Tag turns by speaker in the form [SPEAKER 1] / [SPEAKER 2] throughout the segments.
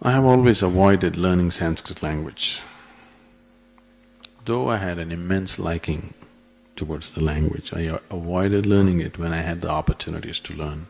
[SPEAKER 1] I have always avoided learning Sanskrit language. Though I had an immense liking towards the language, I avoided learning it when I had the opportunities to learn.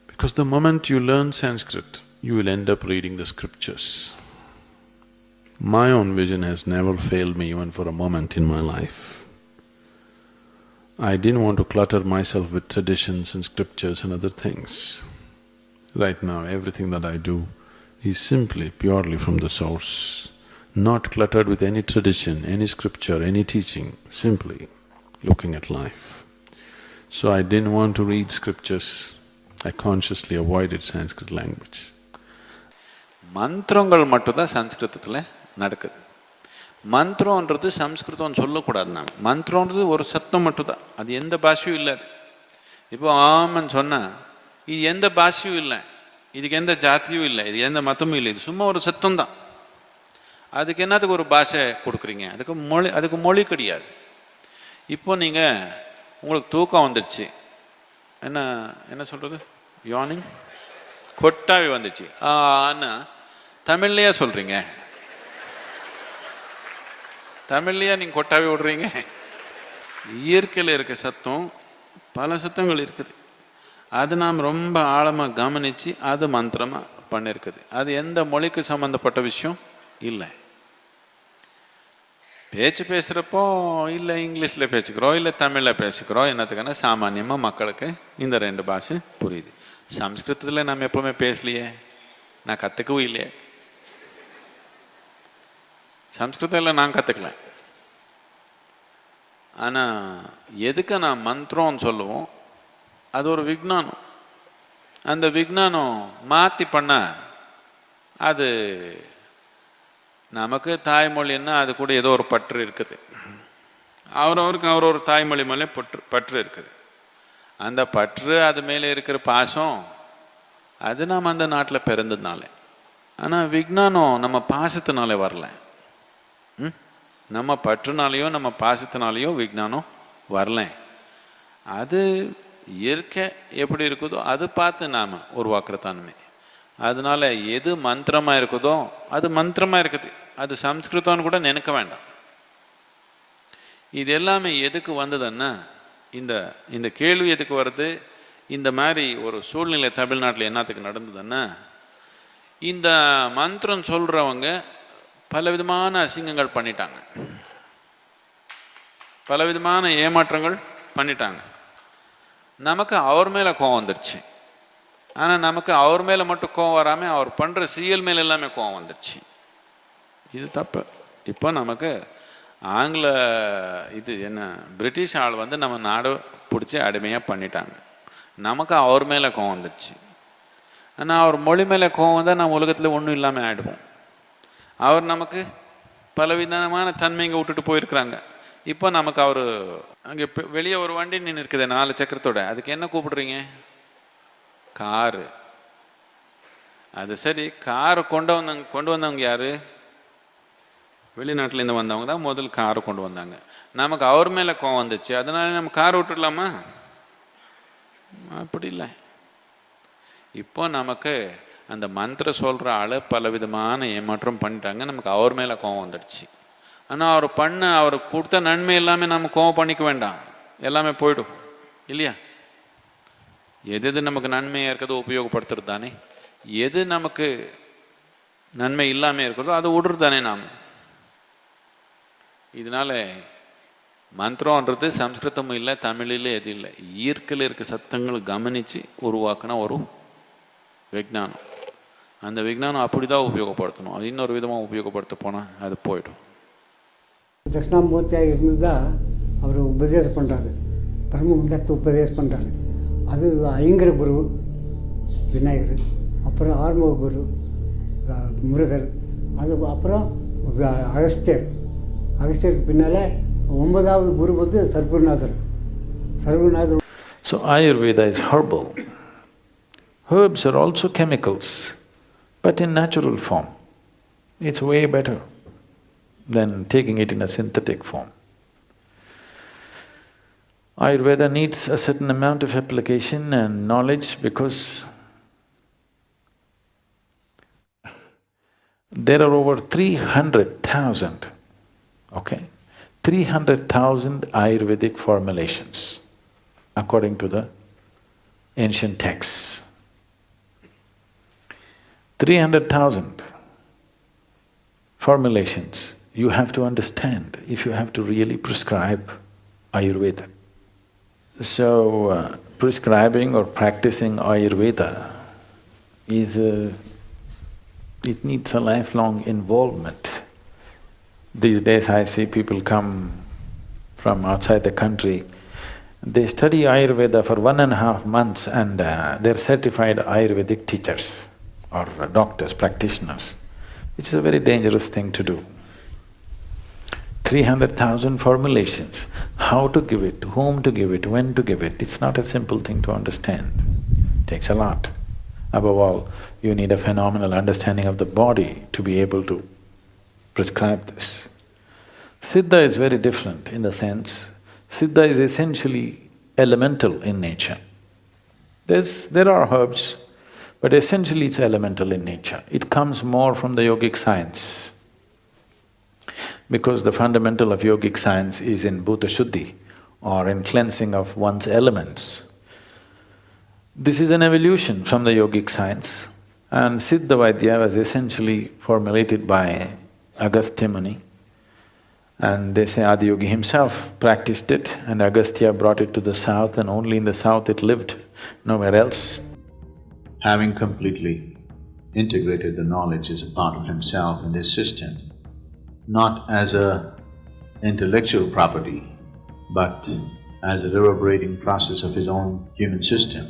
[SPEAKER 1] Because the moment you learn Sanskrit, you will end up reading the scriptures. My own vision has never failed me even for a moment in my life. I didn't want to clutter myself with traditions and scriptures and other things. Right now, everything that I do is simply, purely from the source, not cluttered with any tradition, any scripture, any teaching, simply looking at life. So I didn't want to read scriptures, I consciously avoided Sanskrit language.
[SPEAKER 2] மந்திரங்கள் மட்டும்தான் சம்ஸ்கிருதத்தில் நடக்குது. மந்திரன்றது சம்ஸ்கிருதம் சொல்லக்கூடாது. மந்திரன்றது ஒரு சத்தம் மட்டும்தான், அது எந்த பாஷையும் இல்லை. அது இப்போ ஆமன்னு சொன்னால் இது எந்த பாஷையும் இல்லை, இதுக்கு எந்த ஜாத்தியும் இல்லை, இது எந்த மதமும் இல்லை, இது சும்மா ஒரு சத்தம் தான். அதுக்கு என்னத்துக்கு ஒரு பாஷை கொடுக்குறீங்க? அதுக்கு மொழி கிடையாது. இப்போ நீங்கள் உங்களுக்கு தூக்கம் வந்துடுச்சு, என்ன சொல்கிறது, யானிங், கொட்டாவி வந்துச்சு, ஆனால் தமிழ்லையா சொல்கிறீங்க? தமிழ்லையா நீங்கள் கொட்டாவி விடுறீங்க? இயற்கையில் இருக்க சத்தம் பல சத்தங்கள் இருக்குது, அது நாம் ரொம்ப ஆழமாக கவனித்து அது மந்திரமாக பண்ணியிருக்குது. அது எந்த மொழிக்கு சம்மந்தப்பட்ட விஷயம் இல்லை. பேச்சு பேசுகிறப்போ இல்லை இங்கிலீஷில் பேசிக்கிறோம், இல்லை தமிழில் பேசிக்கிறோம், என்னத்துக்கான சாமானியமாக மக்களுக்கு இந்த ரெண்டு பாஷை புரியுது. சம்ஸ்கிருதத்தில் நம்ம எப்போவுமே பேசலையே, நான் கற்றுக்கவும் இல்லையே. சம்ஸ்கிருதத்தில் நான் கற்றுக்கல. ஆனால் எதுக்கு நான் மந்திரம்னு சொல்லுவோம், அது ஒரு விஞ்ஞானம். அந்த விஞ்ஞானம் மாற்றி பண்ணால் அது நமக்கு தாய்மொழின்னா அது கூட ஏதோ ஒரு பற்று இருக்குது. அவரவருக்கு அவரொரு தாய்மொழி மேலே பற்று இருக்குது. அந்த பற்று அது மேலே இருக்கிற பாசம் அது நாம் அந்த நாட்டில் பிறந்ததுனால. ஆனால் விஞ்ஞானம் நம்ம பாசத்தினாலே வரல. நம்ம பற்றுனாலேயோ நம்ம பாசத்தினாலேயோ விஞ்ஞானம் வரல. அது இயற்கை எப்படி இருக்குதோ அது பார்த்து நாம் உருவாக்குற தன்மை. அதனால எது மந்திரமாக இருக்குதோ அது மந்திரமாக இருக்குது, அது சம்ஸ்கிருதம்னு கூட நினைக்க வேண்டாம். இது எல்லாமே எதுக்கு வந்ததுன்னா, இந்த கேள்வி எதுக்கு வருது, இந்த மாதிரி ஒரு சூழ்நிலை தமிழ்நாட்டில் என்னத்துக்கு நடந்ததுன்னா, இந்த மந்திரம் சொல்கிறவங்க பலவிதமான அசிங்கங்கள் பண்ணிட்டாங்க, பலவிதமான ஏமாற்றங்கள் பண்ணிட்டாங்க. நமக்கு அவர் மேலே கோவம் வந்துடுச்சு. ஆனால் நமக்கு அவர் மேலே மட்டும் கோவம் வராமல் அவர் பண்ணுற சீரியல் மேலே எல்லாமே கோவம் வந்துடுச்சு. இது தப்பு. இப்போ நமக்கு ஆங்கில பிரிட்டிஷ் ஆள் வந்து நம்ம நாடு பிடிச்சி அடிமையாக பண்ணிட்டாங்க. நமக்கு அவர் மேலே கோவம் வந்துடுச்சு. ஆனால் அவர் மொழி மேலே கோவம் வந்தால் நம்ம உலகத்தில் ஒன்றும் இல்லாமல் ஆகிடுவோம். அவர் நமக்கு பலவிதமான தன்மைங்க விட்டுட்டு போயிருக்கிறாங்க. இப்போ நமக்கு அவர் அங்கே வெளியே ஒரு வண்டி நின்று இருக்குது 4 சக்கரத்தோட, அதுக்கு என்ன கூப்பிடுறீங்க? காரு. அது சரி, காரை கொண்டு வந்தவங்க யார்? வெளிநாட்டிலேருந்து வந்தவங்க தான் முதல் காரை கொண்டு வந்தாங்க. நமக்கு அவர் மேலே கோவம் வந்துச்சு, அதனால நம்ம காரை விட்டுடலாமா? அப்படி இல்லை. இப்போ நமக்கு அந்த மந்திரம் சொல்கிற ஆள் பலவிதமான ஏமாற்றம் பண்ணிட்டாங்க, நமக்கு அவர் மேலே கோவம் வந்துடுச்சு. ஆனால் அவர் கொடுத்த நன்மை எல்லாமே நம்ம கோவம் பண்ணிக்க வேண்டாம், எல்லாமே போய்டும் இல்லையா? எது நமக்கு நன்மையாக இருக்கிறதோ உபயோகப்படுத்துறது தானே. எது நமக்கு நன்மை இல்லாமல் இருக்கிறதோ அதை விடுறது தானே நாம். இதனால் மந்திரம்ன்றது சம்ஸ்கிருதமும் இல்லை, தமிழில் எது இல்லை, இயற்கையில் இருக்க சத்தங்கள் கவனித்து உருவாக்கின ஒரு விஞ்ஞானம். அந்த விஞ்ஞானம் அப்படி தான் உபயோகப்படுத்தணும். அது இன்னொரு விதமாக உபயோகப்படுத்த போனால் அது போய்டும்.
[SPEAKER 3] தட்சிணாமூர்த்தியாக இருந்து தான் அவர் உபதேசம் பண்ணுறாரு, பிரம்மதத்தை உபதேசம் பண்ணுறாரு. அது ஐங்கர குரு விநாயகர், அப்புறம் ஆர்ம குரு முருகர், அது அப்புறம் அகஸ்தியருக்கு பின்னால் 9வது குரு வந்து சர்க்குருநாதர்.
[SPEAKER 1] So Ayurveda is herbal. Herbs are also chemicals, but in natural form. It's way better than taking it in a synthetic form. Ayurveda needs a certain amount of application and knowledge because
[SPEAKER 4] There are over 300,000, okay? 300,000 Ayurvedic formulations according to the ancient texts. 300,000 formulations you have to understand if you have to really prescribe Ayurveda. So, prescribing or practicing Ayurveda is it needs a lifelong involvement. These days I see people come from outside the country, they study Ayurveda for 1.5 months and they're certified Ayurvedic teachers or doctors, practitioners, which is a very dangerous thing to do. 300,000 formulations, how to give it, to whom to give it, when to give it, it's not a simple thing to understand. It takes a lot. Above all, you need a phenomenal understanding of the body to be able to prescribe this. Siddha is very different in the sense, Siddha is essentially elemental in nature. There are herbs, but essentially it's elemental in nature. It comes more from the yogic science, because the fundamental of yogic science is in bhuta shuddhi or in cleansing of one's elements. This is an evolution from the yogic science, and Siddha Vaidya was essentially formulated by Agastya Muni, and they say Adiyogi himself practiced it and Agastya brought it to the south and only in the south it lived, nowhere else.
[SPEAKER 1] Having completely integrated the knowledge as a part of himself and his system, not as a intellectual property, but as a reverberating process of his own human system,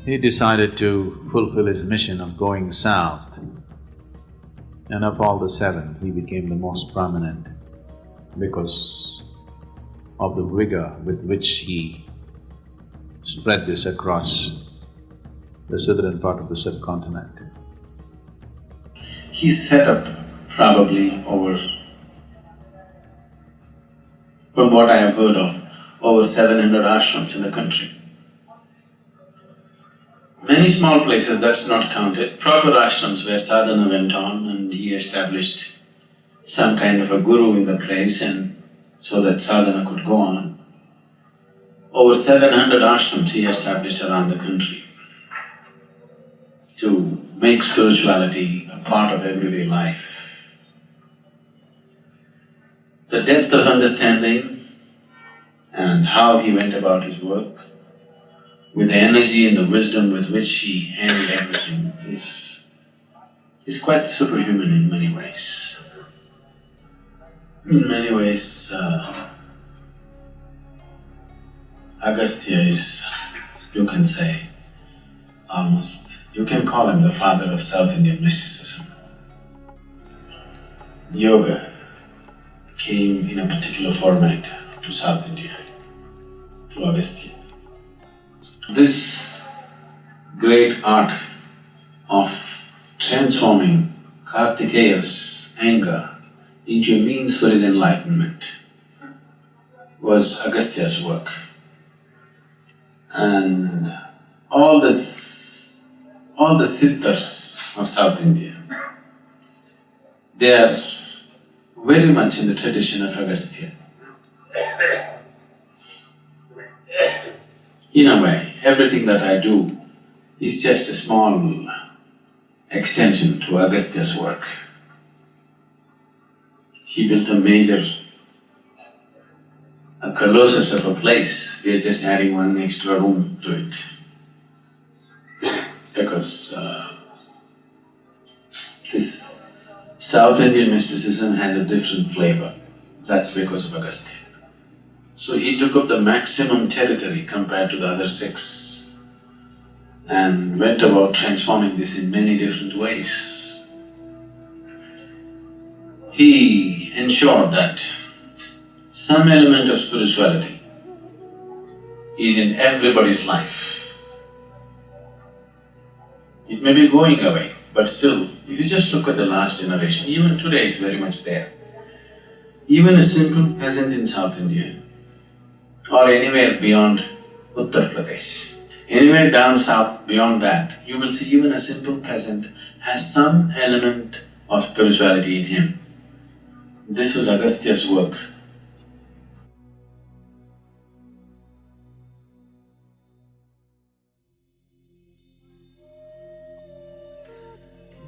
[SPEAKER 1] he decided to fulfill his mission of going south. And of all the seven, he became the most prominent because of the vigor with which he spread this across the southern part of the subcontinent.
[SPEAKER 2] He set up probably over, from what I have heard of, over 700 ashrams in the country. Many small places, that's not counted, proper ashrams where sadhana went on and he established some kind of a guru in the place and so that sadhana could go on. Over 700 ashrams he established around the country to make spirituality a part of everyday life. The depth of understanding and how he went about his work, with the energy and the wisdom with which he handled everything is quite superhuman in many ways. In many ways, Agastya is, you can say, almost, you can call him the father of South Indian mysticism. Yoga came in a particular format to South India, to Agastya. This great art of transforming Kartikeya's anger into a means for his enlightenment was Agastya's work. And all the siddhars of South India, they are very much in the tradition of Agastya. In a way, everything that I do is just a small extension to Agastya's work. He built a colossus of a place, we are just adding one extra room to it. Because this South Indian mysticism has a different flavor, that's because of Agastya. So he took up the maximum territory compared to the other six and went about transforming this in many different ways. He ensured that some element of spirituality is in everybody's life. It may be going away, but still, if you just look at the last generation, even today it's very much there. Even a simple peasant in South India or anywhere beyond Uttar Pradesh, anywhere down south beyond that, you will see even a simple peasant has some element
[SPEAKER 4] of spirituality in him. This was Agastya's work.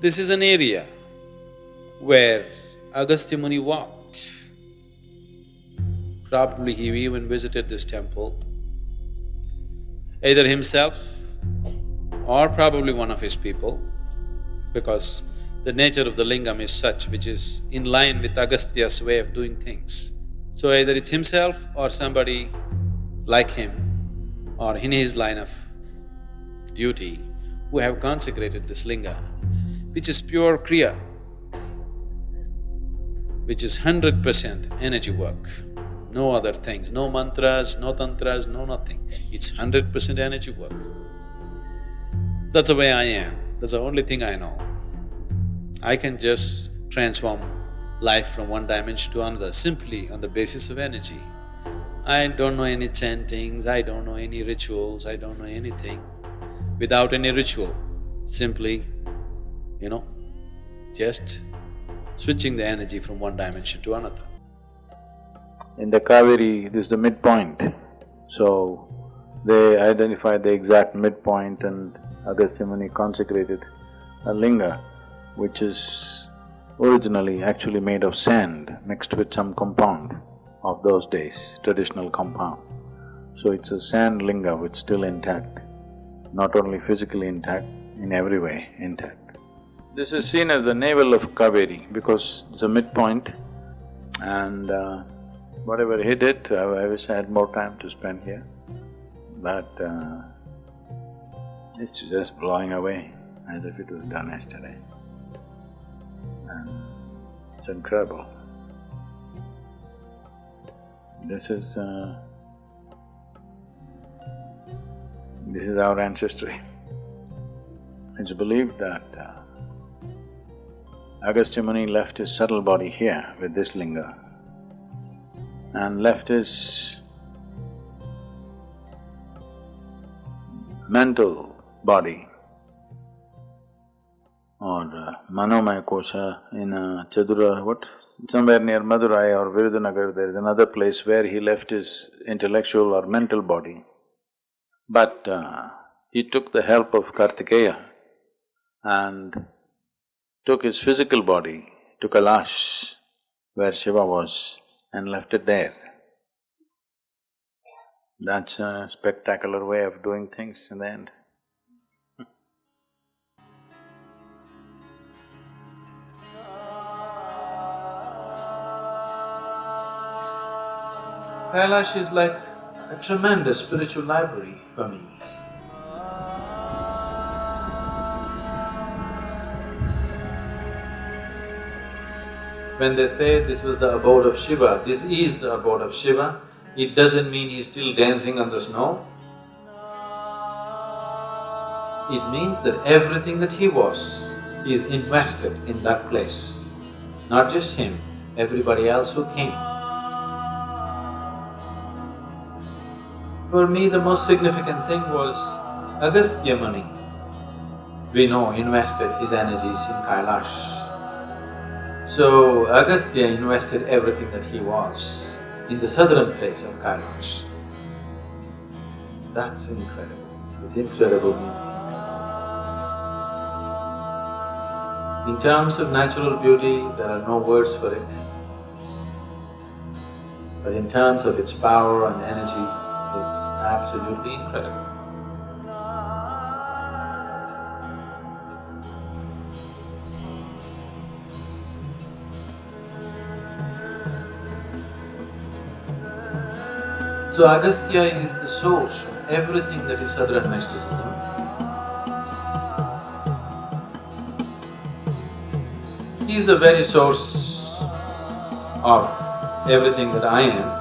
[SPEAKER 2] This is an area where Agastya Muni walked. Probably he even visited this temple, either himself or probably one of his people, because the nature of the lingam is such which is in line with Agastya's way of doing things. So either it's himself or somebody like him or in his line of duty who have consecrated this linga, which is pure kriya, which is 100% energy work, no other things, no mantras, no tantras, no nothing. It's 100% energy work. That's the way I am, that's the only thing I know. I can just transform life from one dimension to another simply on the basis of energy. I don't know any chantings, I don't know any rituals, I don't know anything. Without any ritual, simply, just switching the energy from one dimension to another.
[SPEAKER 4] In the Kaveri, this is the midpoint. So, they identified the exact midpoint and Agastya Muni consecrated a linga which is originally actually made of sand mixed with some compound of those days, traditional compound. So it's a sand linga which is still intact, not only physically intact, in every way intact. This is seen as the navel of Kaveri because it's a midpoint and whatever hit it, I wish I had more time to spend here, but it's just blowing away as if it was done yesterday. And it's incredible. This is our ancestry. It's believed that Agastya Muni left his subtle body here with this linga and left his mental body or Manomaya Kosha in Chadura, somewhere near Madurai or Virudhunagar, there is another place where he left his intellectual or mental body. But he took the help of Kartikeya and took his physical body to Kailash, where Shiva was, and left it there. That's a spectacular way of doing things in the end.
[SPEAKER 2] Kailash is like a tremendous spiritual library for me. When they say this was the abode of Shiva, this is the abode of Shiva, it doesn't mean he's still dancing on the snow. It means that everything that he was is invested in that place. Not just him, everybody else who came. For me, the most significant thing was Agastya Muni, we know, invested his energies in Kailash. So, Agastya invested everything that he was in the southern face of Kailash. That's incredible. This incredible means in terms of natural beauty, there are no words for it. But in terms of its power and energy, it's absolutely incredible. So Agastya is the source of everything that is Southern mysticism. He is the very source of everything that I am.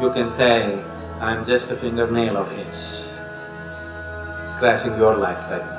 [SPEAKER 2] You can say, I'm just a fingernail of his, scratching your life right now.